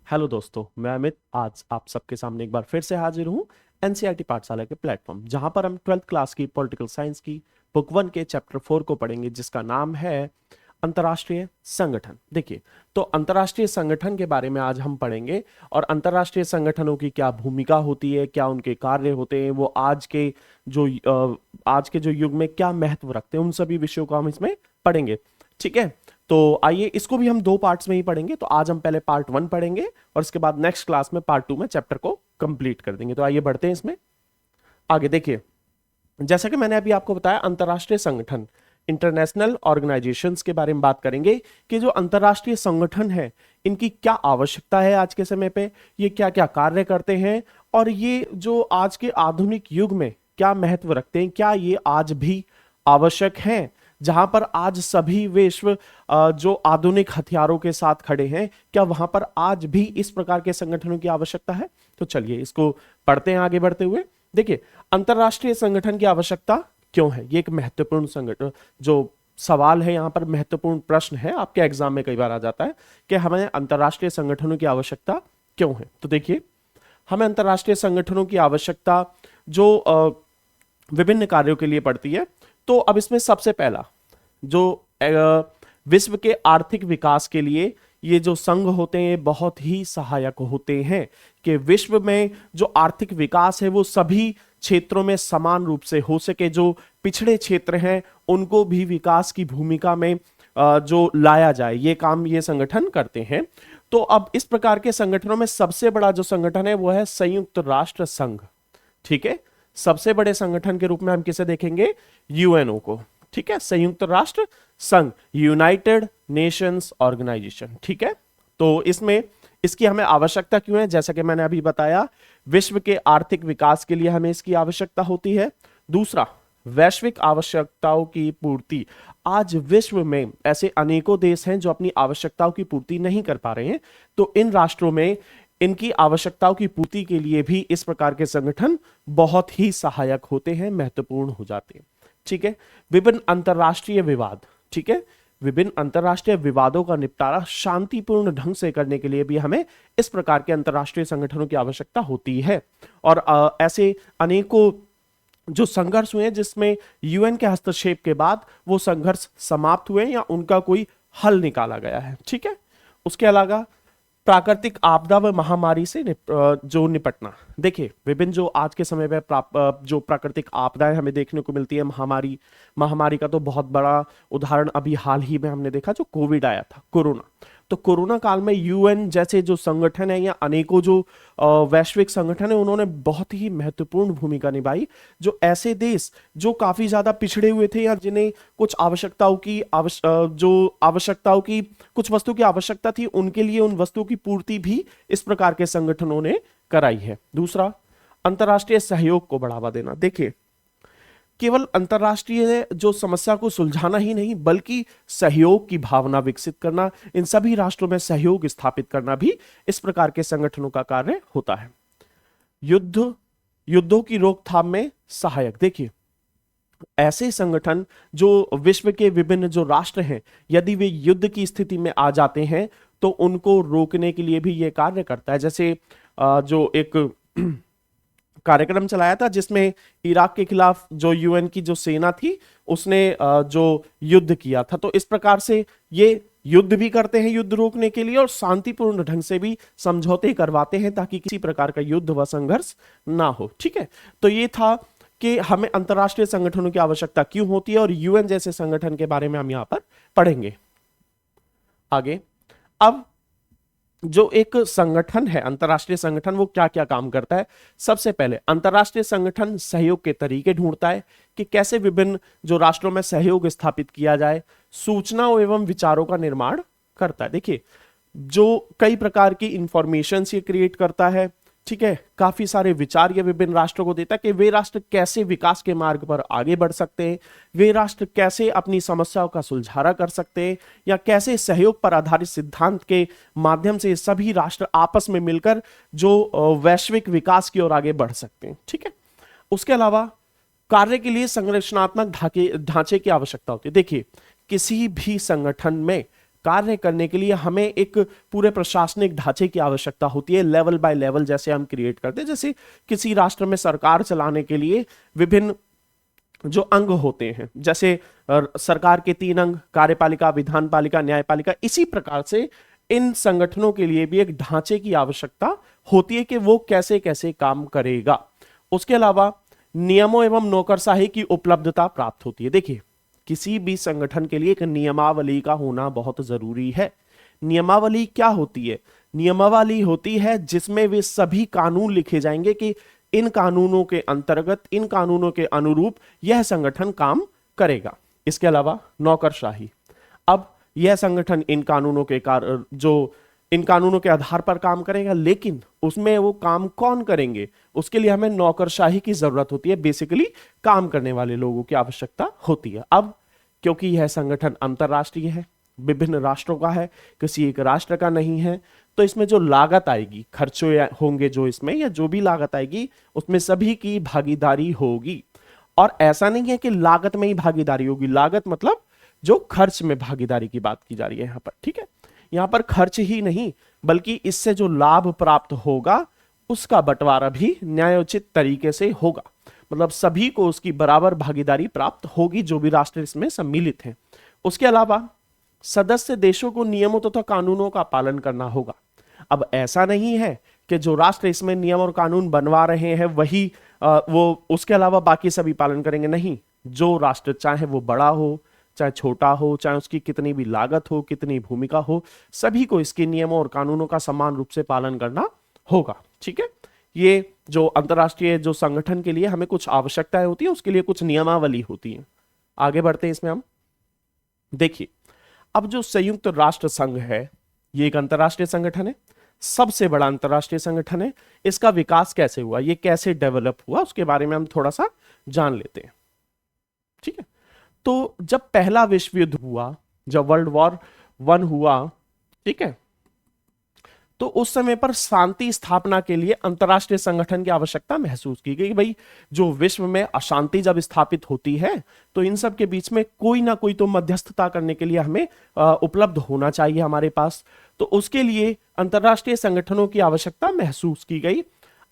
Hello दोस्तों, मैं अमित आज आप सबके सामने एक बार फिर से हाजिर हूँ एनसीईआरटी पाठशाला के प्लेटफॉर्म, जहां पर हम 12th क्लास की पॉलिटिकल साइंस की बुक 1 के चैप्टर 4 को पढ़ेंगे, जिसका नाम है अंतर्राष्ट्रीय संगठन। देखिए, तो अंतर्राष्ट्रीय संगठन के बारे में आज हम पढ़ेंगे और अंतर्राष्ट्रीय संगठनों की क्या भूमिका होती है, क्या उनके कार्य होते हैं, वो आज के जो युग में क्या महत्व रखते हैं, उन सभी विषयों को हम इसमें पढ़ेंगे। ठीक है, तो आइए इसको भी हम दो पार्ट्स में ही पढ़ेंगे। तो आज हम पहले पार्ट 1 पढ़ेंगे और उसके बाद नेक्स्ट क्लास में पार्ट 2 में चैप्टर को कंप्लीट कर देंगे। तो आइए बढ़ते हैं इसमें आगे। देखिए, जैसा कि मैंने अभी आपको बताया, अंतर्राष्ट्रीय संगठन, इंटरनेशनल ऑर्गेनाइजेशंस के बारे में बात करेंगे कि जो अंतर्राष्ट्रीय संगठन है, इनकी क्या आवश्यकता है आज के समय पे, ये क्या क्या कार्य करते हैं और ये जो आज के आधुनिक युग में क्या महत्व रखते हैं, क्या ये आज भी आवश्यक हैं, जहां पर आज सभी विश्व जो आधुनिक हथियारों के साथ खड़े हैं, क्या वहां पर आज भी इस प्रकार के संगठनों की आवश्यकता है। तो चलिए इसको पढ़ते हैं आगे बढ़ते हुए। देखिए, अंतरराष्ट्रीय संगठन की आवश्यकता क्यों है, ये एक महत्वपूर्ण संगठन जो सवाल है, यहाँ पर महत्वपूर्ण प्रश्न है, आपके एग्जाम में कई बार आ जाता है कि हमें अंतरराष्ट्रीय संगठनों की आवश्यकता क्यों है। तो देखिए, हमें अंतरराष्ट्रीय संगठनों की आवश्यकता जो विभिन्न कार्यों के लिए पड़ती है। तो अब इसमें सबसे पहला जो विश्व के आर्थिक विकास के लिए ये जो संघ होते हैं बहुत ही सहायक होते हैं कि विश्व में जो आर्थिक विकास है वो सभी क्षेत्रों में समान रूप से हो सके। जो पिछड़े क्षेत्र हैं उनको भी विकास की भूमिका में जो लाया जाए, ये काम ये संगठन करते हैं। तो अब इस प्रकार के संगठनों में सबसे बड़ा जो संगठन है वो है संयुक्त राष्ट्र संघ। ठीक है, सबसे बड़े संगठन के रूप में हम किसे देखेंगे, यूएनओ को। ठीक है, संयुक्त राष्ट्र संघ, यूनाइटेड नेशंस ऑर्गेनाइजेशन। ठीक है, तो इसमें इसकी हमें आवश्यकता क्यों है, जैसा कि मैंने अभी बताया, विश्व के आर्थिक विकास के लिए हमें इसकी आवश्यकता होती है। दूसरा, वैश्विक आवश्यकताओं की पूर्ति। आज विश्व में ऐसे अनेकों देश हैं जो अपनी आवश्यकताओं की पूर्ति नहीं कर पा रहे हैं, तो इन राष्ट्रों में इनकी आवश्यकताओं की पूर्ति के लिए भी इस प्रकार के संगठन बहुत ही सहायक होते हैं, महत्वपूर्ण हो जाते हैं। ठीक है, विभिन्न अंतरराष्ट्रीय विवाद। ठीक है, विभिन्न अंतरराष्ट्रीय विवादों का निपटारा शांतिपूर्ण ढंग से करने के लिए भी हमें इस प्रकार के अंतरराष्ट्रीय संगठनों की आवश्यकता होती है। और ऐसे अनेकों जो संघर्ष हुए जिसमें यूएन के हस्तक्षेप के बाद वो संघर्ष समाप्त हुए या उनका कोई हल निकाला गया है। ठीक है, उसके अलावा प्राकृतिक आपदा व महामारी से जो निपटना। देखिए, विभिन्न जो आज के समय में जो प्राकृतिक आपदाएं हमें देखने को मिलती है, महामारी का तो बहुत बड़ा उदाहरण अभी हाल ही में हमने देखा, जो कोविड आया था, कोरोना। तो कोरोना काल में यूएन जैसे जो संगठन है या अनेकों जो वैश्विक संगठन है, उन्होंने बहुत ही महत्वपूर्ण भूमिका निभाई। जो ऐसे देश जो काफी ज्यादा पिछड़े हुए थे या जिन्हें कुछ आवश्यकताओं की कुछ वस्तु की आवश्यकता थी, उनके लिए उन वस्तुओं की पूर्ति भी इस प्रकार के संगठनों ने कराई है। दूसरा, अंतरराष्ट्रीय सहयोग को बढ़ावा देना। देखिए, केवल अंतरराष्ट्रीय जो समस्या को सुलझाना ही नहीं बल्कि सहयोग की भावना विकसित करना, इन सभी राष्ट्रों में सहयोग स्थापित करना भी इस प्रकार के संगठनों का कार्य होता है। युद्धों की रोकथाम में सहायक। देखिए, ऐसे संगठन जो विश्व के विभिन्न जो राष्ट्र हैं, यदि वे युद्ध की स्थिति में आ जाते हैं तो उनको रोकने के लिए भी यह कार्य करता है। जैसे जो एक कार्यक्रम चलाया था जिसमें इराक के खिलाफ जो यूएन की जो सेना थी उसने जो युद्ध किया था, तो इस प्रकार से ये युद्ध भी करते हैं युद्ध रोकने के लिए और शांतिपूर्ण ढंग से भी समझौते करवाते हैं ताकि किसी प्रकार का युद्ध व संघर्ष ना हो। ठीक है, तो ये था कि हमें अंतरराष्ट्रीय संगठनों की आवश्यकता क्यों होती है और यूएन जैसे संगठन के बारे में हम यहां पर पढ़ेंगे आगे। अब जो एक संगठन है, अंतरराष्ट्रीय संगठन, वो क्या क्या काम करता है। सबसे पहले अंतरराष्ट्रीय संगठन सहयोग के तरीके ढूंढता है कि कैसे विभिन्न जो राष्ट्रों में सहयोग स्थापित किया जाए, सूचनाओं एवं विचारों का निर्माण करता है। देखिए, जो कई प्रकार की इंफॉर्मेशन ये क्रिएट करता है। ठीक है, काफी सारे विचार ये विभिन्न राष्ट्रों को देता है कि वे राष्ट्र कैसे विकास के मार्ग पर आगे बढ़ सकते हैं, वे राष्ट्र कैसे अपनी समस्याओं का सुलझारा कर सकते हैं या कैसे सहयोग पर आधारित सिद्धांत के माध्यम से सभी राष्ट्र आपस में मिलकर जो वैश्विक विकास की ओर आगे बढ़ सकते हैं। ठीक है, उसके अलावा कार्य के लिए संरचनात्मक ढांचे की आवश्यकता होती है। देखिए, किसी भी संगठन में कार्य करने के लिए हमें एक पूरे प्रशासनिक ढांचे की आवश्यकता होती है, लेवल बाय लेवल जैसे हम क्रिएट करते हैं। जैसे किसी राष्ट्र में सरकार चलाने के लिए विभिन्न जो अंग होते हैं, जैसे सरकार के 3 अंग, कार्यपालिका, विधानपालिका, न्यायपालिका, इसी प्रकार से इन संगठनों के लिए भी एक ढांचे की आवश्यकता होती है कि वो कैसे कैसे काम करेगा। उसके अलावा नियमों एवं नौकरशाही की उपलब्धता प्राप्त होती है। देखिए, किसी भी संगठन के लिए एक नियमावली का होना बहुत जरूरी है। नियमावली क्या होती है? नियमावली होती है जिसमें वे सभी कानून लिखे जाएंगे कि इन कानूनों के अंतर्गत, इन कानूनों के अनुरूप यह संगठन काम करेगा। इसके अलावा नौकरशाही, अब यह संगठन इन कानूनों के इन कानूनों के आधार पर काम करेगा, लेकिन उसमें वो काम कौन करेंगे, उसके लिए हमें नौकरशाही की जरूरत होती है। बेसिकली काम करने वाले लोगों की आवश्यकता होती है। अब क्योंकि यह संगठन अंतरराष्ट्रीय है, विभिन्न राष्ट्रों का है, किसी एक राष्ट्र का नहीं है, तो इसमें जो लागत आएगी, खर्चे होंगे जो इसमें, या जो भी लागत आएगी उसमें सभी की भागीदारी होगी। और ऐसा नहीं है कि लागत में ही भागीदारी होगी, लागत मतलब जो खर्च में भागीदारी की बात की जा रही है यहां पर, ठीक है। यहां पर खर्च ही नहीं, बल्कि इससे जो लाभ प्राप्त होगा उसका बंटवारा भी न्यायोचित तरीके से होगा, मतलब सभी को उसकी बराबर भागीदारी प्राप्त होगी, जो भी राष्ट्र इसमें सम्मिलित हैं। उसके अलावा सदस्य देशों को नियमों तथा कानूनों का पालन करना होगा। अब ऐसा नहीं है कि जो राष्ट्र इसमें नियम और कानून बनवा रहे हैं वही वो उसके अलावा बाकी सभी पालन करेंगे, नहीं। जो राष्ट्र, चाहे वो बड़ा हो चाहे छोटा हो, चाहे उसकी कितनी भी लागत हो, कितनी भूमिका हो, सभी को इसके नियमों और कानूनों का समान रूप से पालन करना होगा, ठीक है। ये जो अंतरराष्ट्रीय जो संगठन के लिए हमें कुछ आवश्यकताएं होती है, उसके लिए कुछ नियमावली होती है। आगे बढ़ते हैं इसमें हम। देखिए, अब जो संयुक्त राष्ट्र संघ है, ये एक अंतरराष्ट्रीय संगठन है, सबसे बड़ा अंतरराष्ट्रीय संगठन है। इसका विकास कैसे हुआ, ये कैसे डेवलप हुआ, उसके बारे में हम थोड़ा सा जान लेते हैं, ठीक है। तो जब पहला विश्व युद्ध हुआ, जब वर्ल्ड वॉर 1 हुआ, ठीक है, तो उस समय पर शांति स्थापना के लिए अंतरराष्ट्रीय संगठन की आवश्यकता महसूस की गई। भाई, जो विश्व में अशांति जब स्थापित होती है तो इन सब के बीच में कोई ना कोई तो मध्यस्थता करने के लिए हमें उपलब्ध होना चाहिए हमारे पास। तो उसके लिए अंतरराष्ट्रीय संगठनों की आवश्यकता महसूस की गई।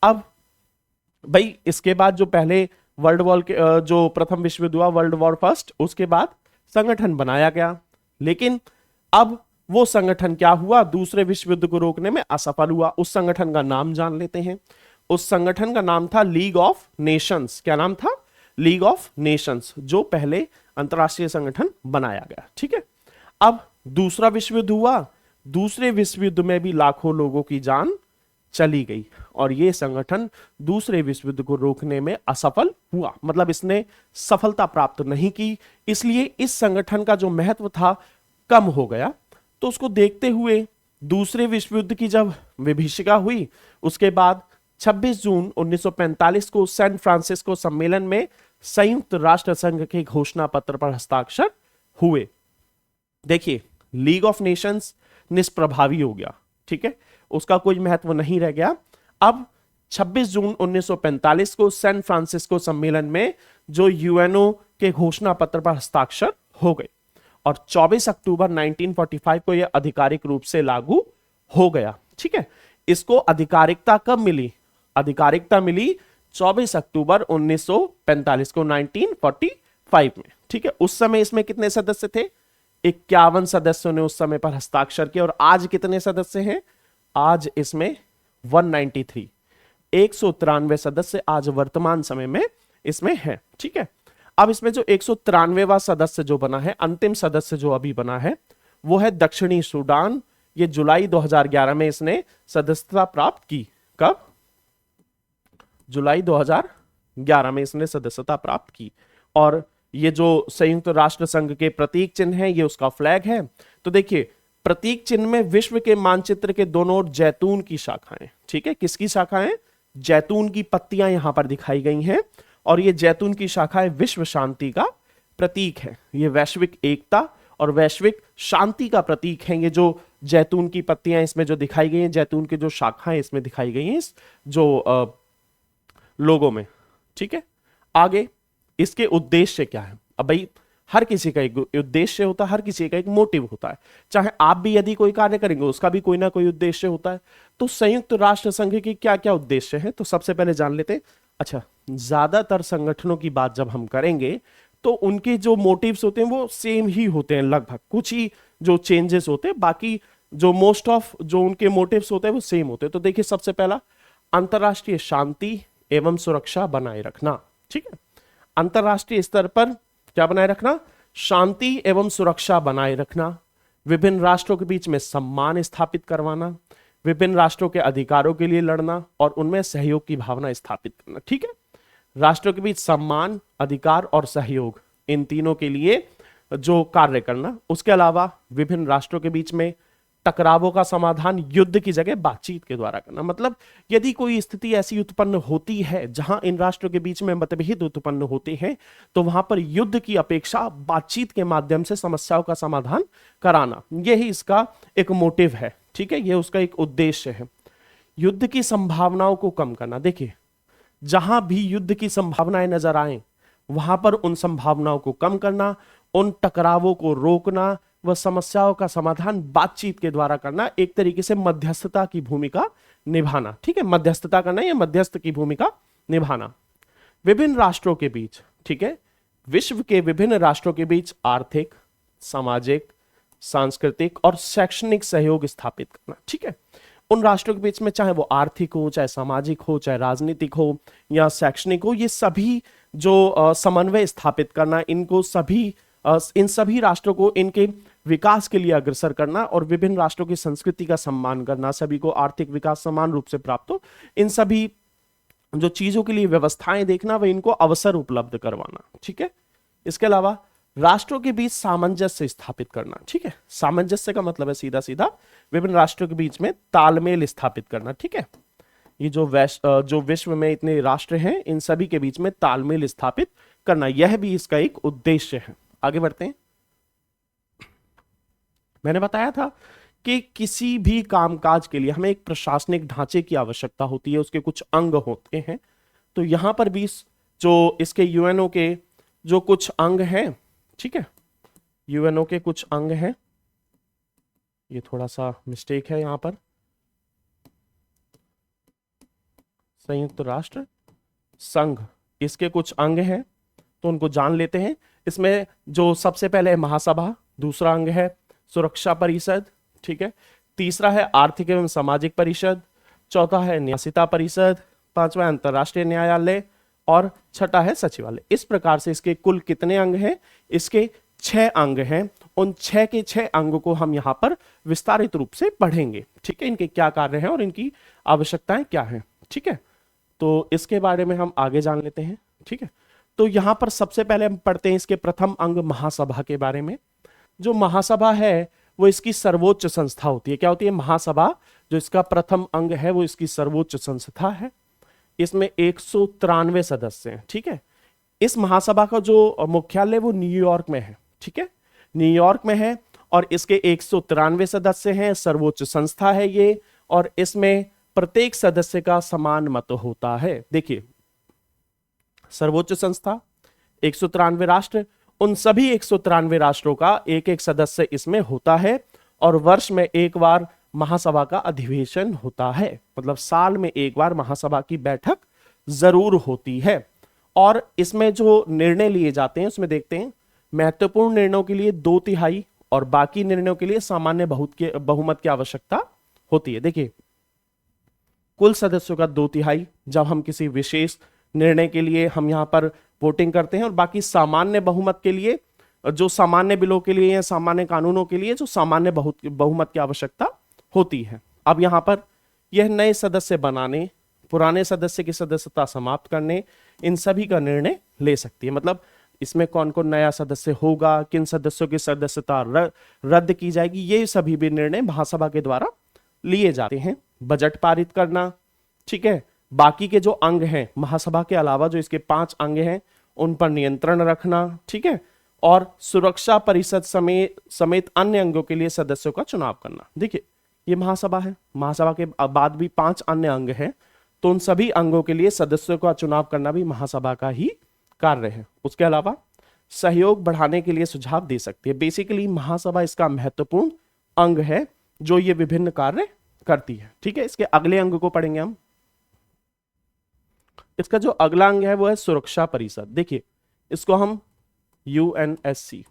अब भाई, इसके बाद जो पहले वर्ल्ड वॉर के जो प्रथम विश्व युद्ध हुआ, वर्ल्ड वॉर फर्स्ट, उसके बाद संगठन बनाया गया, लेकिन अब वो संगठन क्या हुआ, दूसरे विश्व युद्ध को रोकने में असफल हुआ। उस संगठन का नाम जान लेते हैं। उस संगठन का नाम था लीग ऑफ नेशंस। क्या नाम था? लीग ऑफ नेशंस, जो पहले अंतरराष्ट्रीय संगठन बनाया गया, ठीक है। अब दूसरा विश्व युद्ध हुआ, दूसरे विश्व युद्ध में भी लाखों लोगों की जान चली गई और यह संगठन दूसरे विश्व युद्ध को रोकने में असफल हुआ, मतलब इसने सफलता प्राप्त नहीं की। इसलिए इस संगठन का जो महत्व था कम हो गया। तो उसको देखते हुए दूसरे विश्व युद्ध की जब विभीषिका हुई, उसके बाद 26 जून 1945 को सैन फ्रांसिस्को सम्मेलन में संयुक्त राष्ट्र संघ के घोषणा पत्र पर हस्ताक्षर हुए। देखिए, लीग ऑफ नेशंस निष्प्रभावी हो गया, ठीक है, उसका कोई महत्व नहीं रह गया। अब 26 जून 1945 को सैन फ्रांसिस्को सम्मेलन में जो यूएनओ के घोषणा पत्र पर हस्ताक्षर हो गए और 24 अक्टूबर 1945 को यह आधिकारिक रूप से लागू हो गया, ठीक है। इसको आधिकारिकता कब मिली? आधिकारिकता मिली 24 अक्टूबर 1945 को, 1945 में, ठीक है। उस समय इसमें कितने सदस्य थे? 51 सदस्यों ने उस समय पर हस्ताक्षर किया। और आज कितने सदस्य हैं? आज इसमें 193, 193 सदस्य आज वर्तमान समय में इसमें है, ठीक है। अब इसमें जो 193वां सदस्य जो बना है, अंतिम सदस्य जो अभी बना है, वो है दक्षिणी सूडान। ये जुलाई 2011 में इसने सदस्यता प्राप्त की। कब? जुलाई 2011 में इसने सदस्यता प्राप्त की। और ये जो संयुक्त राष्ट्र संघ के प्रतीक चिन्ह है, ये उसका फ्लैग है। तो देखिए, प्रतीक चिन्ह में विश्व के मानचित्र के दोनों ओर जैतून की शाखाएं, ठीक है। किसकी शाखाएं? जैतून की पत्तियां यहां पर दिखाई गई हैं और ये जैतून की शाखाएं विश्व शांति का प्रतीक है। ये वैश्विक एकता और वैश्विक शांति का प्रतीक है। ये जो जैतून की पत्तियां इसमें जो दिखाई गई हैं, जैतून की जो शाखाएं इसमें दिखाई गई हैं इस जो लोगों में, ठीक है। आगे इसके उद्देश्य क्या है? अब भाई, हर किसी का एक उद्देश्य होता है, हर किसी का एक मोटिव होता है। चाहे आप भी यदि कोई कार्य करेंगे उसका भी कोई ना कोई उद्देश्य होता है। तो संयुक्त राष्ट्र संघ के क्या क्या उद्देश्य है, तो सबसे पहले जान लेते हैं। अच्छा, ज्यादातर संगठनों की बात जब हम करेंगे तो उनके जो मोटिव्स होते हैं वो सेम ही होते हैं, लगभग कुछ ही जो चेंजेस होते हैं, बाकी जो मोस्ट ऑफ जो उनके मोटिव्स होते हैं वो सेम होते हैं। तो देखिए, सबसे पहला अंतरराष्ट्रीय शांति एवं सुरक्षा बनाए रखना। ठीक है, अंतरराष्ट्रीय स्तर पर क्या बनाए रखना, शांति एवं सुरक्षा बनाए रखना, विभिन्न राष्ट्रों के बीच में सम्मान स्थापित करवाना, विभिन्न राष्ट्रों के अधिकारों के लिए लड़ना और उनमें सहयोग की भावना स्थापित करना। ठीक है, राष्ट्रों के बीच सम्मान, अधिकार और सहयोग, इन तीनों के लिए जो कार्य करना। उसके अलावा विभिन्न राष्ट्रों के बीच में टकरावों का समाधान युद्ध की जगह बातचीत के द्वारा करना। मतलब यदि कोई स्थिति ऐसी उत्पन्न होती है जहां इन राष्ट्रों के बीच में मतभेद उत्पन्न होते हैं तो वहां पर युद्ध की अपेक्षा बातचीत के माध्यम से समस्याओं का समाधान कराना, यही इसका एक मोटिव है। ठीक है, ये उसका एक उद्देश्य है। युद्ध की संभावनाओं को कम करना। देखिए, जहां भी युद्ध की संभावनाएं नजर आए वहां पर उन संभावनाओं को कम करना, उन टकरावों को रोकना, वह समस्याओं का समाधान बातचीत के द्वारा करना, एक तरीके से मध्यस्थता की भूमिका निभाना। ठीक है, मध्यस्थता करना या मध्यस्थ की भूमिका निभाना। विभिन्न राष्ट्रों के बीच, ठीक है, विश्व के विभिन्न राष्ट्रों के बीच आर्थिक, सामाजिक, सांस्कृतिक और शैक्षणिक सहयोग स्थापित करना। ठीक है, उन राष्ट्रों के बीच में चाहे वो आर्थिक हो, चाहे सामाजिक हो, चाहे राजनीतिक हो या शैक्षणिक हो, ये सभी जो समन्वय स्थापित करना, इनको सभी इन सभी राष्ट्रों को इनके विकास के लिए अग्रसर करना और विभिन्न राष्ट्रों की संस्कृति का सम्मान करना, सभी को आर्थिक विकास समान रूप से प्राप्त हो, इन सभी जो चीजों के लिए व्यवस्थाएं देखना, वह इनको अवसर उपलब्ध करवाना। ठीक है, इसके अलावा राष्ट्रों के बीच सामंजस्य स्थापित करना। ठीक है, सामंजस्य का मतलब है सीधा सीधा विभिन्न राष्ट्रों के बीच में तालमेल स्थापित करना। ठीक है, ये जो विश्व में इतने राष्ट्र हैं इन सभी के बीच में तालमेल स्थापित करना, यह भी इसका एक उद्देश्य है। आगे बढ़ते हैं। मैंने बताया था कि किसी भी कामकाज के लिए हमें एक प्रशासनिक ढांचे की आवश्यकता होती है, उसके कुछ अंग होते हैं। तो यहां पर भी जो इसके यूएनओ के जो कुछ अंग हैं, ठीक है, यूएनओ के कुछ अंग हैं, ये थोड़ा सा मिस्टेक है यहां पर, संयुक्त राष्ट्र संघ, इसके कुछ अंग हैं तो उनको जान लेते हैं। इसमें जो सबसे पहले है महासभा, दूसरा अंग है सुरक्षा परिषद, ठीक है, तीसरा है आर्थिक एवं सामाजिक परिषद, चौथा है न्यासिता परिषद, पांचवा है अंतरराष्ट्रीय न्यायालय और छठा है सचिवालय। इस प्रकार से इसके कुल कितने अंग हैं? इसके 6 अंग हैं। उन 6 के 6 अंगों को हम यहां पर विस्तारित रूप से पढ़ेंगे। ठीक है, इनके क्या कार्य हैं और इनकी आवश्यकताएं क्या हैं। ठीक है, तो इसके बारे में हम आगे जान लेते हैं। ठीक है, तो यहां पर सबसे पहले हम पढ़ते हैं इसके प्रथम अंग महासभा के बारे में। जो महासभा है वो इसकी सर्वोच्च संस्था होती है। क्या होती है? महासभा जो इसका प्रथम अंग है वो इसकी सर्वोच्च संस्था है। इसमें 193 सदस्य हैं। ठीक है, इस महासभा का जो मुख्यालय वो न्यूयॉर्क में है। ठीक है, न्यूयॉर्क में है और इसके 193 सदस्य हैं। सर्वोच्च संस्था है ये, और इसमें प्रत्येक सदस्य का समान मत होता है। देखिए, सर्वोच्च संस्था, 193 राष्ट्र, उन सभी 193 राष्ट्रों का एक एक सदस्य इसमें होता है और वर्ष में एक बार महासभा का अधिवेशन होता है। मतलब साल में एक बार महासभा की बैठक जरूर होती है। और इसमें जो निर्णय लिए जाते हैं उसमें देखते हैं, महत्वपूर्ण निर्णयों के लिए 2/3 और बाकी निर्णयों के लिए सामान्य बहुमत की आवश्यकता होती है। देखिए, कुल सदस्यों का 2/3 जब हम किसी विशेष निर्णय के लिए हम यहां पर वोटिंग करते हैं, और बाकी सामान्य बहुमत के लिए, जो सामान्य बिलों के लिए या सामान्य कानूनों के लिए जो सामान्य बहुमत की आवश्यकता होती है। अब यहां पर यह नए सदस्य बनाने, पुराने सदस्य की सदस्यता समाप्त करने, इन सभी का निर्णय ले सकती है। मतलब इसमें कौन कौन नया सदस्य होगा, किन सदस्यों की सदस्यता रद्द की जाएगी, ये सभी भी निर्णय महासभा के द्वारा लिए जाते हैं। बजट पारित करना, ठीक है, बाकी के जो अंग हैं महासभा के अलावा जो इसके 5 अंग हैं उन पर नियंत्रण रखना, ठीक है, और सुरक्षा परिषद समेत अन्य अंगों के लिए सदस्यों का चुनाव करना। देखिए, ये महासभा है, महासभा के बाद भी 5 अन्य अंग हैं, तो उन सभी अंगों के लिए सदस्यों का चुनाव करना भी महासभा का ही कार्य है। उसके अलावा सहयोग बढ़ाने के लिए सुझाव दे सकती है। बेसिकली महासभा इसका महत्वपूर्ण अंग है जो ये विभिन्न कार्य करती है। ठीक है, इसके अगले अंग को पढ़ेंगे हम। इसका जो अगला अंग है वो है सुरक्षा परिषद। देखिए इसको हम यूएनएससी,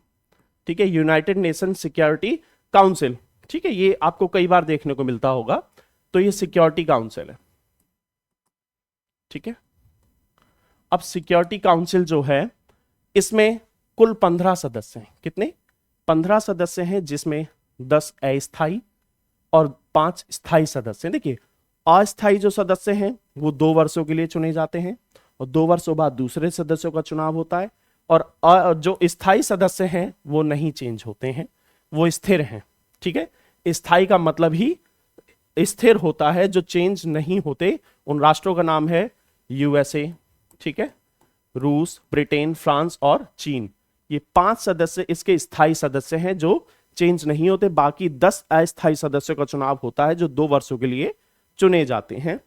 ठीक है, यूनाइटेड नेशन सिक्योरिटी काउंसिल, ठीक है, ये आपको कई बार देखने को मिलता होगा। तो ये सिक्योरिटी काउंसिल है। ठीक है, अब सिक्योरिटी काउंसिल जो है इसमें कुल 15 सदस्य हैं। कितने? 15 सदस्य हैं, जिसमें 10 अस्थायी और 5 स्थायी सदस्य हैं। देखिए अस्थायी जो सदस्य हैं वो 2 वर्षों के लिए चुने जाते हैं और 2 वर्षों बाद दूसरे सदस्यों का चुनाव होता है। और जो स्थायी सदस्य हैं वो नहीं चेंज होते हैं, वो स्थिर हैं। ठीक है, स्थायी का मतलब ही स्थिर होता है, जो चेंज नहीं होते उन राष्ट्रों का नाम है यूएसए, ठीक है, रूस, ब्रिटेन, फ्रांस और चीन। ये 5 सदस्य इसके स्थायी सदस्य हैं जो चेंज नहीं होते। बाकी 10 अस्थायी सदस्यों का चुनाव होता है जो 2 वर्षों के लिए चुने जाते हैं।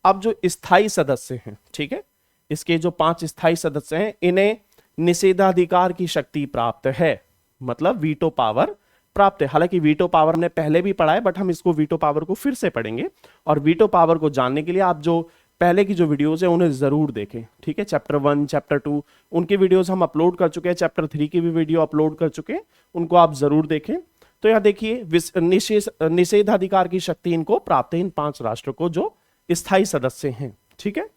अब जो स्थायी सदस्य हैं, ठीक है, इसके जो 5 स्थायी सदस्य हैं इन्हें निषेधाधिकार की शक्ति प्राप्त है, मतलब वीटो पावर प्राप्त है। हालांकि वीटो पावर ने पहले भी पढ़ा है, बट हम इसको वीटो पावर को फिर से पढ़ेंगे। और वीटो पावर को जानने के लिए आप जो पहले की जो वीडियोस है उन्हें जरूर देखें। ठीक है, चैप्टर 1, चैप्टर 2 उनकी वीडियोस हम अपलोड कर चुके हैं, चैप्टर 3 की भी वीडियो अपलोड कर चुके हैं, उनको आप जरूर देखें। तो यहाँ देखिए निषेधाधिकार की शक्ति इनको प्राप्त है, इन 5 राष्ट्रों को जो स्थायी सदस्य हैं। ठीक है,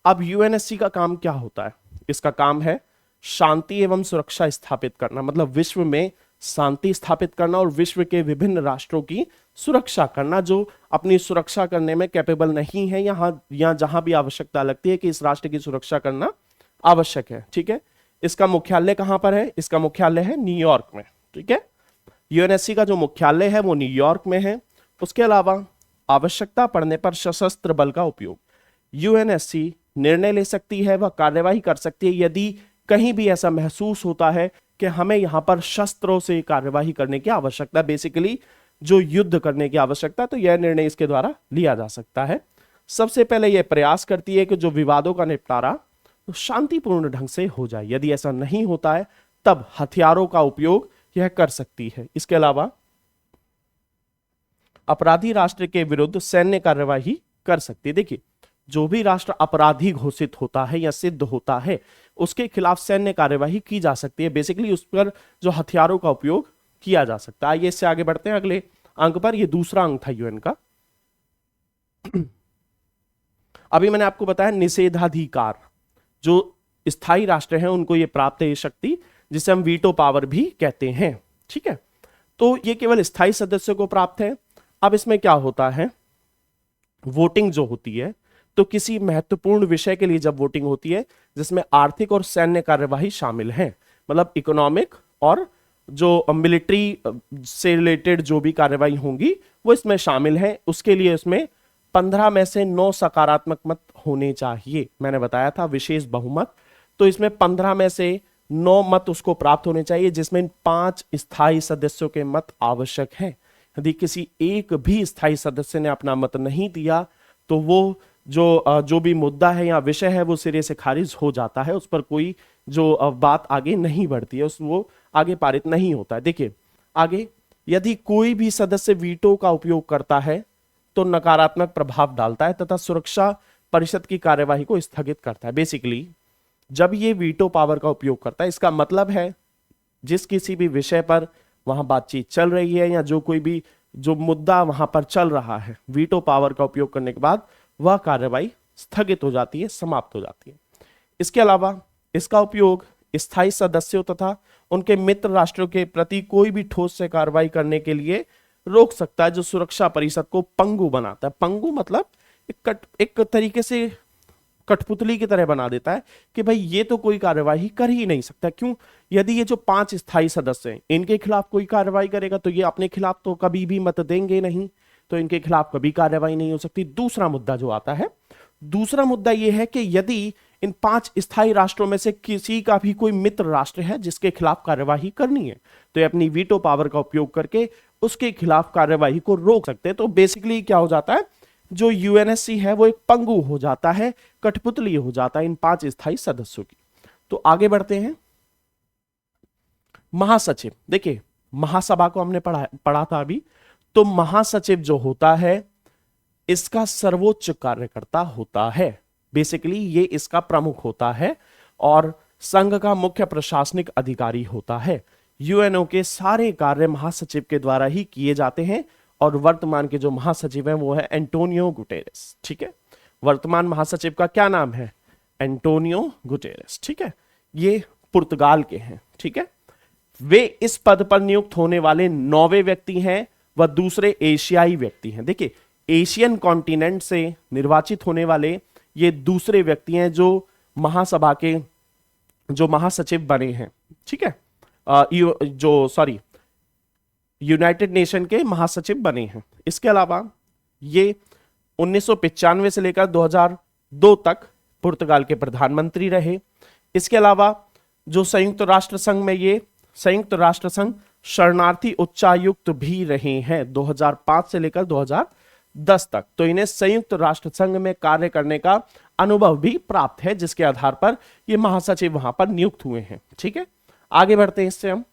अब यूएनएससी का काम क्या होता है? इसका काम है शांति एवं सुरक्षा स्थापित करना, मतलब विश्व में शांति स्थापित करना और विश्व के विभिन्न राष्ट्रों की सुरक्षा करना जो अपनी सुरक्षा करने में कैपेबल नहीं है, या जहां भी आवश्यकता लगती है कि इस राष्ट्र की सुरक्षा करना आवश्यक है। ठीक है, इसका मुख्यालय कहां पर है? इसका मुख्यालय है न्यूयॉर्क में। ठीक है, यूएनएससी का जो मुख्यालय है वो न्यूयॉर्क में है। उसके अलावा आवश्यकता पड़ने पर सशस्त्र बल का उपयोग यूएनएससी निर्णय ले सकती है, वह कार्यवाही कर सकती है यदि कहीं भी ऐसा महसूस होता है कि हमें यहां पर शस्त्रों से कार्यवाही करने की आवश्यकता, बेसिकली जो युद्ध करने की आवश्यकता, तो यह निर्णय इसके द्वारा लिया जा सकता है। सबसे पहले यह प्रयास करती है कि जो विवादों का निपटारा तो शांतिपूर्ण ढंग से हो जाए। यदि ऐसा नहीं होता है तब हथियारों का उपयोग यह कर सकती है। इसके अलावा अपराधी राष्ट्र के विरुद्ध सैन्य कार्यवाही कर सकती है। देखिए जो भी राष्ट्र अपराधी घोषित होता है या सिद्ध होता है उसके खिलाफ सैन्य कार्यवाही की जा सकती है। बेसिकली उस पर जो हथियारों का उपयोग किया जा सकता है। आइए इससे आगे बढ़ते हैं अगले अंक पर। यह दूसरा अंक था यूएन का। अभी मैंने आपको बताया निषेधाधिकार, जो स्थायी राष्ट्र हैं उनको यह प्राप्त है ये शक्ति, जिसे हम वीटो पावर भी कहते हैं। ठीक है, तो ये केवल स्थायी सदस्यों को प्राप्त है। अब इसमें क्या होता है, वोटिंग जो होती है, तो किसी महत्वपूर्ण विषय के लिए जब वोटिंग होती है जिसमें आर्थिक और सैन्य कार्यवाही शामिल है, मतलब इकोनॉमिक और जो मिलिट्री से रिलेटेड जो भी कार्यवाही होंगी वो इसमें शामिल है, उसके लिए इसमें 15 में से 9 सकारात्मक मत होने चाहिए। मैंने बताया था विशेष बहुमत, तो इसमें 15 में से 9 मत उसको प्राप्त होने चाहिए, जिसमें 5 स्थायी सदस्यों के मत आवश्यक हैं। यदि किसी एक भी स्थायी सदस्य ने अपना मत नहीं दिया तो वो जो भी मुद्दा है या विषय है वो सिरे से खारिज हो जाता है, उस पर कोई जो बात आगे नहीं बढ़ती है, वो आगे पारित नहीं होता है। देखिए आगे, यदि कोई भी सदस्य वीटो का उपयोग करता है तो नकारात्मक प्रभाव डालता है तथा सुरक्षा परिषद की कार्यवाही को स्थगित करता है। बेसिकली जब ये वीटो पावर का उपयोग करता है, इसका मतलब है जिस किसी भी विषय पर वहां बातचीत चल रही है या जो कोई भी जो मुद्दा वहां पर चल रहा है, वीटो पावर का उपयोग करने के बाद वह कार्रवाई स्थगित हो जाती है, समाप्त हो जाती है। इसके अलावा इसका उपयोग स्थायी सदस्यों तथा उनके मित्र राष्ट्रों के प्रति कोई भी ठोस से कार्रवाई करने के लिए रोक सकता है, जो सुरक्षा परिषद को पंगु बनाता है। पंगु मतलब एक तरीके से कठपुतली की तरह बना देता है कि भाई ये तो कोई कार्यवाही कर ही नहीं सकता। क्यों? यदि ये जो 5 स्थायी सदस्य हैं इनके खिलाफ कोई कार्रवाई करेगा तो ये अपने खिलाफ तो कभी भी मत देंगे नहीं, तो इनके खिलाफ कभी कार्रवाई नहीं हो सकती। दूसरा मुद्दा जो आता है, दूसरा मुद्दा यह है कि यदि इन 5 स्थायी राष्ट्रों में से किसी का भी कोई मित्र राष्ट्र है जिसके खिलाफ कार्यवाही करनी है तो ये अपनी वीटो पावर का उपयोग करके उसके खिलाफ कार्यवाही को रोक सकते हैं। तो बेसिकली क्या हो जाता है, जो यूएनएससी है वो एक पंगु हो जाता है, कठपुतली हो जाता है इन 5 स्थायी सदस्यों की। तो आगे बढ़ते हैं। महासचिव, देखिए महासभा को हमने पढ़ा था अभी, तो महासचिव जो होता है इसका सर्वोच्च कार्यकर्ता होता है, बेसिकली ये इसका प्रमुख होता है और संघ का मुख्य प्रशासनिक अधिकारी होता है। यूएनओ के सारे कार्य महासचिव के द्वारा ही किए जाते हैं और वर्तमान के जो महासचिव हैं वो है एंटोनियो गुटेरेस। ठीक है, वर्तमान महासचिव का क्या नाम है? Antonio Guterres. ठीक है, ये पुर्तगाल के हैं। ठीक है, वे इस पद पर नियुक्त होने वाले 9वें व्यक्ति हैं, वह दूसरे एशियाई व्यक्ति हैं। देखिए एशियन कॉन्टिनेंट से निर्वाचित होने वाले ये दूसरे व्यक्ति हैं जो महासभा के जो महासचिव बने हैं। ठीक है, यूनाइटेड नेशन के महासचिव बने हैं। इसके अलावा ये 1995 से लेकर 2002 तक पुर्तगाल के प्रधानमंत्री रहे। इसके अलावा जो संयुक्त राष्ट्र संघ में ये संयुक्त राष्ट्र संघ शरणार्थी उच्चायुक्त भी रहे हैं 2005 से लेकर 2010 तक। तो इन्हें संयुक्त राष्ट्र संघ में कार्य करने का अनुभव भी प्राप्त है, जिसके आधार पर ये महासचिव वहां पर नियुक्त हुए हैं। ठीक है, आगे बढ़ते हैं इससे हम।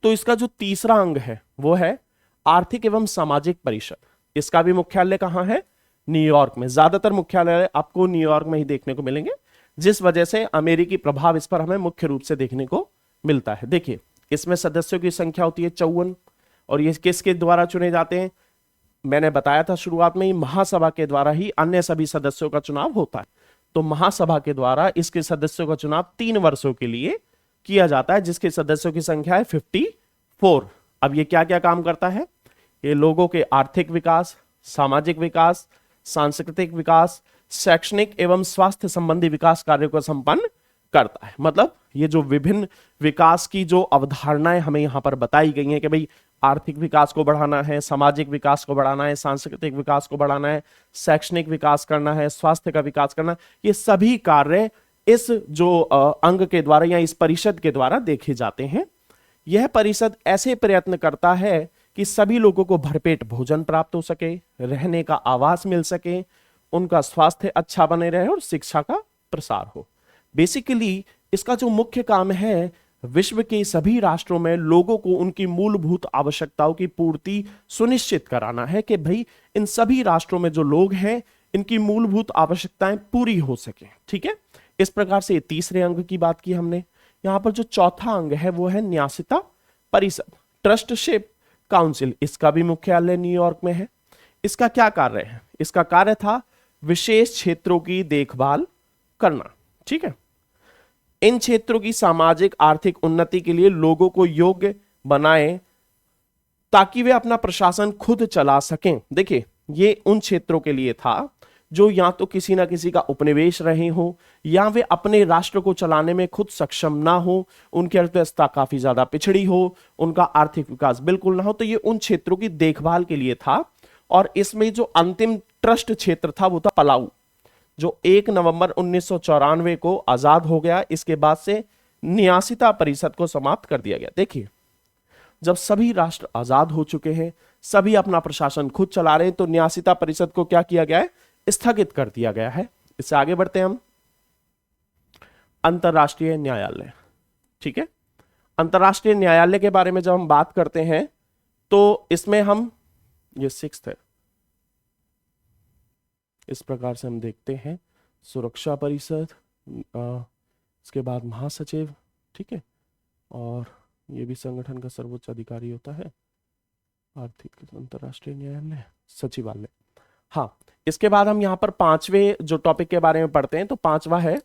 तो इसका जो तीसरा अंग है वो है आर्थिक एवं सामाजिक परिषद। इसका भी मुख्यालय कहां है? न्यूयॉर्क में। ज्यादातर मुख्यालय आपको न्यूयॉर्क में ही देखने को मिलेंगे, जिस वजह से अमेरिकी प्रभाव इस पर हमें मुख्य रूप से देखने को मिलता है। देखिए इसमें सदस्यों की संख्या होती है 54 और ये किसके द्वारा चुने जाते हैं? मैंने बताया था शुरुआत में ही, महासभा के द्वारा ही अन्य सभी सदस्यों का चुनाव होता है। तो महासभा के द्वारा इसके सदस्यों का चुनाव 3 वर्षों के लिए किया जाता है, जिसके सदस्यों की संख्या है 54। अब ये क्या क्या काम करता है? ये लोगों के आर्थिक विकास, सामाजिक विकास, सांस्कृतिक विकास, शैक्षणिक एवं स्वास्थ्य संबंधी विकास कार्यों को संपन्न करता है। मतलब ये जो विभिन्न विकास की जो अवधारणाएं हमें यहां पर बताई गई हैं कि भाई आर्थिक विकास को बढ़ाना है, सामाजिक विकास को बढ़ाना है, सांस्कृतिक विकास को बढ़ाना है, शैक्षणिक विकास करना है, स्वास्थ्य का विकास करना, ये सभी कार्य इस जो अंग के द्वारा या इस परिषद के द्वारा देखे जाते हैं। यह परिषद ऐसे प्रयत्न करता है कि सभी लोगों को भरपेट भोजन प्राप्त हो सके, रहने का आवास मिल सके, उनका स्वास्थ्य अच्छा बने रहे और शिक्षा का प्रसार हो। बेसिकली इसका जो मुख्य काम है विश्व के सभी राष्ट्रों में लोगों को उनकी मूलभूत आवश्यकताओं की पूर्ति सुनिश्चित कराना है कि भाई इन सभी राष्ट्रों में जो लोग हैं इनकी मूलभूत आवश्यकताएं पूरी हो सके। ठीक है, इस प्रकार से तीसरे अंग की बात की हमने। यहां पर जो चौथा अंग है वो है न्यासिता परिषद, ट्रस्टशिप काउंसिल। इसका भी मुख्यालय न्यूयॉर्क में है। इसका क्या कार्य है? इसका कार्य था विशेष क्षेत्रों की देखभाल करना। ठीक है, इन क्षेत्रों की सामाजिक आर्थिक उन्नति के लिए लोगों को योग्य बनाए ताकि वे अपना प्रशासन खुद चला सकें। देखिए ये उन क्षेत्रों के लिए था जो या तो किसी ना किसी का उपनिवेश रहे हो या वे अपने राष्ट्र को चलाने में खुद सक्षम ना हो, उनकी अर्थव्यवस्था काफी ज्यादा पिछड़ी हो, उनका आर्थिक विकास बिल्कुल ना हो। तो ये उन क्षेत्रों की देखभाल के लिए था। और इसमें जो अंतिम ट्रस्ट क्षेत्र था वो था पलाऊ, जो 1 नवंबर 1994 को आजाद हो गया। इसके बाद से न्यासिता परिषद को समाप्त कर दिया गया। देखिए जब सभी राष्ट्र आजाद हो चुके हैं, सभी अपना प्रशासन खुद चला रहे हैं, तो न्यासिता परिषद को क्या किया गया है? स्थगित कर दिया गया है। इससे आगे बढ़ते हैं हम। अंतरराष्ट्रीय न्यायालय। ठीक है, अंतरराष्ट्रीय न्यायालय के बारे में जब हम बात करते हैं तो इसमें हम ये 6th है, इस प्रकार से हम देखते हैं सुरक्षा परिषद, इसके बाद महासचिव। ठीक है, और ये भी संगठन का सर्वोच्च अधिकारी होता है। आर्थिक अंतरराष्ट्रीय न्यायालय, सचिवालय। हाँ, इसके बाद हम यहाँ पर 5वें जो टॉपिक के बारे में पढ़ते हैं, तो 5वां है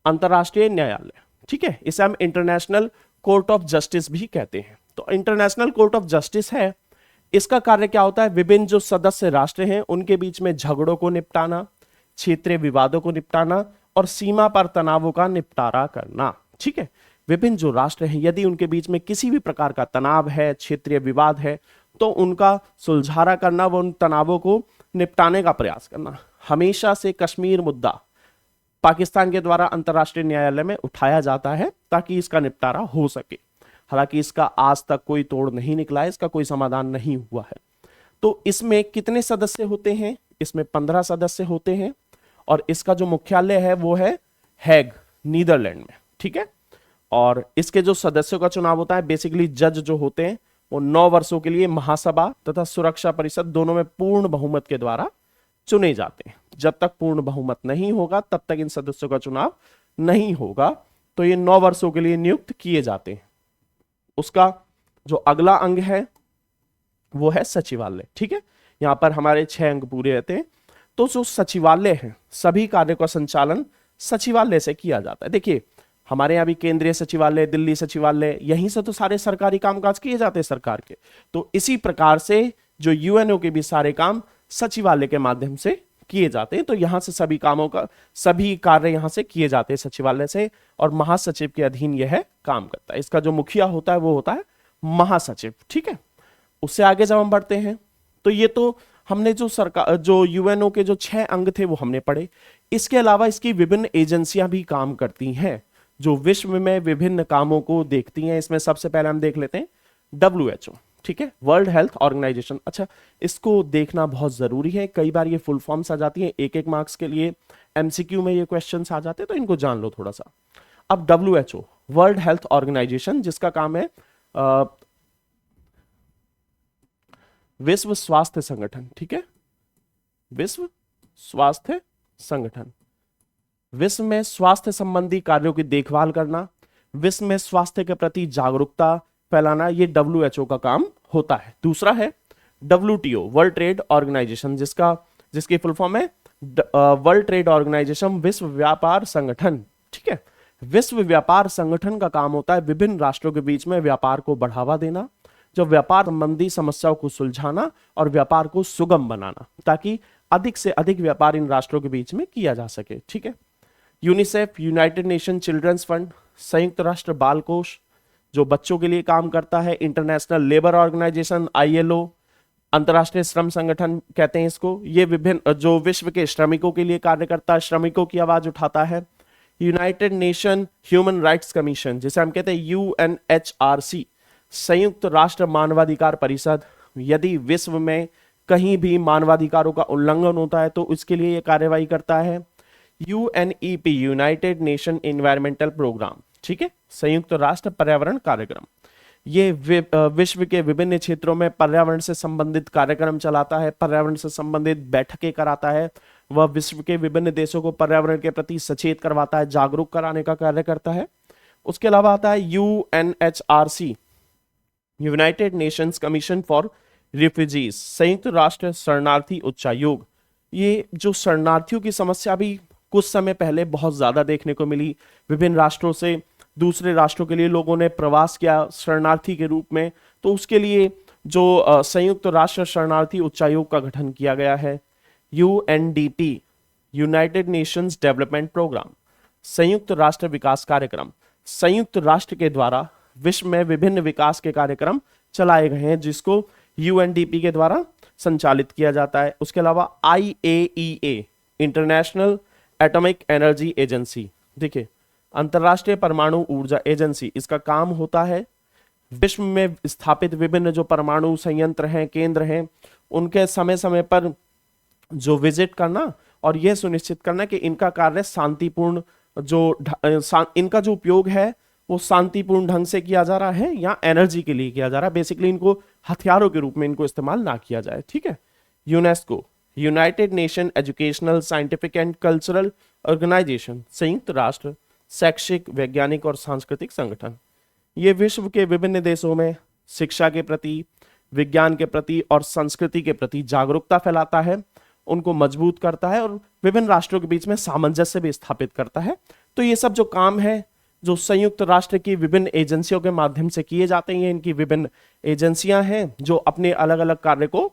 अंतरराष्ट्रीय न्यायालय। ठीक है, इसे हम इंटरनेशनल कोर्ट ऑफ जस्टिस भी कहते हैं। तो इंटरनेशनल कोर्ट ऑफ जस्टिस है, इसका कार्य क्या होता है? विभिन्न जो सदस्य राष्ट्र हैं उनके बीच में झगड़ों को निपटाना, क्षेत्रीय विवादों को निपटाना और सीमा पर तनावों का निपटारा करना। ठीक है, विभिन्न जो राष्ट्र हैं यदि उनके बीच में किसी भी प्रकार का तनाव है, क्षेत्रीय विवाद है, तो उनका सुलझारा करना, वो उन तनावों को निपटाने का प्रयास करना। हमेशा से कश्मीर मुद्दा पाकिस्तान के द्वारा अंतरराष्ट्रीय न्यायालय में उठाया जाता है ताकि इसका निपटारा हो सके। हालांकि इसका आज तक कोई तोड़ नहीं निकला है, इसका कोई समाधान नहीं हुआ है। तो इसमें कितने सदस्य होते हैं? इसमें 15 सदस्य होते हैं और इसका जो मुख्यालय है वो है हैग, नीदरलैंड में। ठीक है, और इसके जो सदस्यों का चुनाव होता है, बेसिकली जज जो होते हैं वो 9 वर्षों के लिए महासभा तथा सुरक्षा परिषद दोनों में पूर्ण बहुमत के द्वारा चुने जाते हैं। जब तक पूर्ण बहुमत नहीं होगा तब तक इन सदस्यों का चुनाव नहीं होगा। तो ये 9 वर्षों के लिए नियुक्त किए जाते हैं। उसका जो अगला अंग है वो है सचिवालय। ठीक है, यहां पर हमारे 6 अंग पूरे रहते हैं। तो जो सचिवालय है, सभी कार्यों का संचालन सचिवालय से किया जाता है। देखिए हमारे यहाँ भी केंद्रीय सचिवालय, दिल्ली सचिवालय, यहीं से तो सारे सरकारी कामकाज किए जाते हैं सरकार के। तो इसी प्रकार से जो यूएनओ के भी सारे काम सचिवालय के माध्यम से किए जाते हैं। तो यहां से सभी कामों का, सभी कार्य यहां से किए जाते हैं सचिवालय से, और महासचिव के अधीन यह काम करता है। इसका जो मुखिया होता है वो होता है महासचिव। ठीक है, उससे आगे जब हम बढ़ते हैं तो ये तो हमने जो सरकार, जो यूएनओ के जो 6 अंग थे वो हमने पढ़े। इसके अलावा इसकी विभिन्न एजेंसियां भी काम करती हैं जो विश्व में विभिन्न कामों को देखती हैं। इसमें सबसे पहले हम देख लेते हैं WHO। ठीक है, वर्ल्ड हेल्थ ऑर्गेनाइजेशन। अच्छा, इसको देखना बहुत जरूरी है, कई बार ये फुल फॉर्म्स आ जाती हैं, एक मार्क्स के लिए MCQ में ये क्वेश्चंस आ जाते हैं, तो इनको जान लो थोड़ा सा। अब WHO वर्ल्ड हेल्थ ऑर्गेनाइजेशन, जिसका काम है विश्व स्वास्थ्य संगठन। ठीक है, विश्व स्वास्थ्य संगठन, विश्व में स्वास्थ्य संबंधी कार्यों की देखभाल करना, विश्व में स्वास्थ्य के प्रति जागरूकता फैलाना, ये WHO का काम होता है। दूसरा है WTO वर्ल्ड ट्रेड ऑर्गेनाइजेशन, जिसकी फुल फॉर्म है वर्ल्ड ट्रेड ऑर्गेनाइजेशन, विश्व व्यापार संगठन। ठीक है, विश्व व्यापार संगठन का काम होता है विभिन्न राष्ट्रों के बीच में व्यापार को बढ़ावा देना, जो व्यापार संबंधी समस्याओं को सुलझाना और व्यापार को सुगम बनाना, ताकि अधिक से अधिक व्यापार इन राष्ट्रों के बीच में किया जा सके। ठीक है, UNICEF United Nation children's fund, संयुक्त राष्ट्र बाल कोष जो बच्चों के लिए काम करता है, इंटरनेशनल लेबर ऑर्गेनाइजेशन ILO, अंतर्राष्ट्रीय श्रम संगठन कहते हैं इसको, ये विभिन्न जो विश्व के श्रमिकों के लिए कार्य करता है, श्रमिकों की आवाज उठाता है। United nation human rights commission, जिसे हम कहते हैं UNHRC, संयुक्त राष्ट्र मानवाधिकार परिषद, यदि विश्व में कहीं भी मानवाधिकारों का उल्लंघन होता है तो इसके लिए यह कार्यवाही करता है। UNEP United Nation environmental programme, ठीक है, संयुक्त राष्ट्र पर्यावरण कार्यक्रम, ये विश्व के विभिन्न क्षेत्रों में पर्यावरण से संबंधित कार्यक्रम चलाता है, पर्यावरण से संबंधित बैठकें कराता है, वह विश्व के विभिन्न देशों को पर्यावरण के प्रति सचेत करवाता है, जागरूक कराने का कार्य करता है। उसके अलावा आता है UNHRC United Nations commission for refugees, संयुक्त राष्ट्र शरणार्थी उच्चायोग। ये जो शरणार्थियों की समस्या भी कुछ समय पहले बहुत ज्यादा देखने को मिली, विभिन्न राष्ट्रों से दूसरे राष्ट्रों के लिए लोगों ने प्रवास किया शरणार्थी के रूप में, तो उसके लिए जो संयुक्त राष्ट्र शरणार्थी उच्चायोग का गठन किया गया है। UNDP United Nations development programme, संयुक्त राष्ट्र विकास कार्यक्रम, संयुक्त राष्ट्र के द्वारा विश्व में विभिन्न विकास के कार्यक्रम चलाए गए हैं जिसको UNDP के द्वारा संचालित किया जाता है। उसके अलावा IAEA international atomic energy agency, देखिए अंतरराष्ट्रीय परमाणु ऊर्जा एजेंसी, इसका काम होता है विश्व में स्थापित विभिन्न जो परमाणु संयंत्र हैं, केंद्र हैं, उनके समय समय पर जो विजिट करना और यह सुनिश्चित करना कि इनका कार्य शांतिपूर्ण, इनका जो उपयोग है वो शांतिपूर्ण ढंग से किया जा रहा है या एनर्जी के लिए किया जा रहा है, बेसिकली इनको हथियारों के रूप में इनको इस्तेमाल ना किया जाए। ठीक है, UNESCO United Nation educational scientific and cultural organisation, संयुक्त राष्ट्र शैक्षिक वैज्ञानिक और सांस्कृतिक संगठन, ये विश्व के विभिन्न देशों में शिक्षा के प्रति, विज्ञान के प्रति और संस्कृति के प्रति जागरूकता फैलाता है, उनको मजबूत करता है और विभिन्न राष्ट्रों के बीच में सामंजस्य भी स्थापित करता है। तो ये सब जो काम है जो संयुक्त राष्ट्र की विभिन्न एजेंसियों के माध्यम से किए जाते हैं, इनकी विभिन्न एजेंसियां हैं जो अपने अलग अलग कार्य को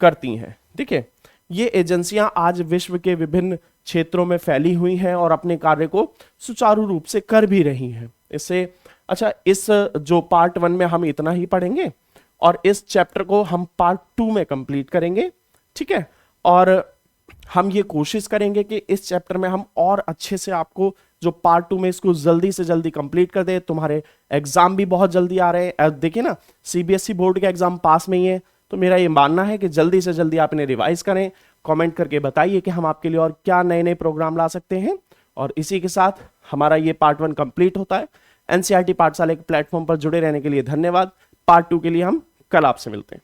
करती हैं। देखिए ये एजेंसियां आज विश्व के विभिन्न क्षेत्रों में फैली हुई हैं और अपने कार्य को सुचारू रूप से कर भी रही हैं। इससे अच्छा, इस जो पार्ट 1 में हम इतना ही पढ़ेंगे और इस चैप्टर को हम पार्ट 2 में कंप्लीट करेंगे। ठीक है, और हम ये कोशिश करेंगे कि इस चैप्टर में हम और अच्छे से आपको जो पार्ट 2 में इसको जल्दी से जल्दी कंप्लीट कर दे। तुम्हारे एग्जाम भी बहुत जल्दी आ रहे हैं, देखिए ना CBSE बोर्ड के एग्जाम पास में ही है, तो मेरा ये मानना है कि जल्दी से जल्दी आप इन्हें रिवाइज करें। कमेंट करके बताइए कि हम आपके लिए और क्या नए नए प्रोग्राम ला सकते हैं। और इसी के साथ हमारा ये पार्ट 1 कंप्लीट होता है। एनसीईआरटी पाठशाला के प्लेटफॉर्म पर जुड़े रहने के लिए धन्यवाद। पार्ट 2 के लिए हम कल आपसे मिलते हैं।